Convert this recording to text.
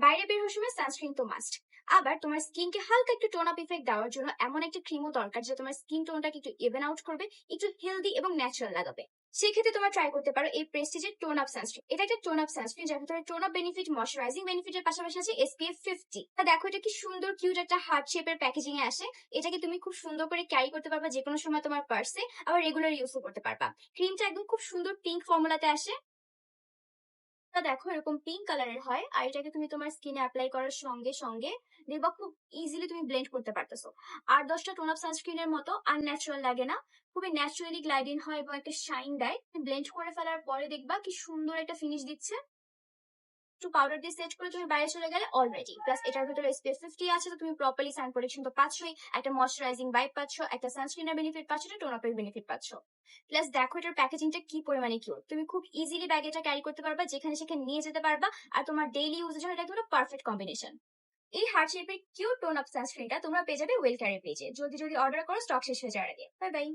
বাইরে বের হওয়ার সময় সানস্ক্রিন তো মাস্ট। আবার তোমার স্কিনকে হালকা একটু টোন আপ ইফেক্ট দেওয়ার জন্য এমন একটা ক্রিমও দরকার যেটা তোমার স্কিন টোনটাকে একটু ইভেন আউট করবে, একটু হেলদি এবং ন্যাচারাল লাগাবে। সেক্ষেত্রে তোমরা ট্রাই করতে পারো এই প্রেস্টিজের টোন আপ সানস্ক্রিন। এটা একটা টোন আপ সানস্ক্রিন যার ভিতরে টোন আপ বেনিফিট, ময়শ্চারাইজিং বেনিফিটের পাশাপাশি আছে SPF 50। দেখো এটা কি সুন্দর কিউট একটা হার্ট শেপের প্যাকেজিং এ আসে। এটাকে তুমি খুব সুন্দর করে ক্যারি করতে পারবা যে কোনো সময় তোমার পার্সে, আবার রেগুলার ইউজও করতে পারবা। ক্রিমটা একদম খুব সুন্দর পিঙ্ক ফর্মুলাতে আসে। দেখো এরকম পিঙ্ক কালারের হয়, আর এটাকে তুমি তোমার স্কিনে অ্যাপ্লাই করার সঙ্গে সঙ্গে দেখবা খুব ইজিলি তুমি ব্লেন্ড করতে পারতেছো। আর 10টা টোন আপ সানস্ক্রিনের মতো আনন্যাচারাল লাগে না, খুবই ন্যাচারালি গ্লাইডিং হয় এবং একটা শাইন দেয়। ব্লেন্ড করে ফেলার পরে দেখবা কি সুন্দর একটা ফিনিশ দিচ্ছে। একটু পাউডার দিয়ে সেট করে তুমি বাইরে চলে গেলে অলরেডি। প্লাস এটার ভিতরে SPF 50 আছে, তো তুমি প্রপারলি সান প্রোটেকশন তো পাচ্ছই, একটা ময়শ্চারাইজিং ভাইব পাচ্ছ, একটা সানস্ক্রিনের বেনিফিট পাচ্ছ, একটা টোন আপের বেনিফিট পাচ্ছ। প্লাস দেখো এটার প্যাকেজিংটা কি পরিমাণে কিউট, তুমি খুব ইজিলি ব্যাগে এটা ক্যারি করতে পারবা, যেখানে সেখানে নিয়ে যেতে পারবা। আর তোমার ডেইলি ইউজের জন্য এটা একটা পারফেক্ট কম্বিনেশন। এই হার্ট শেপের কিউট টোন আপ সানস্ক্রিনটা তোমরা পেয়ে যাবে ওয়েল ক্যারি পেজে। জলদি জলদি অর্ডার করো, স্টক শেষ হয়ে যাওয়ার আগে। Bye bye.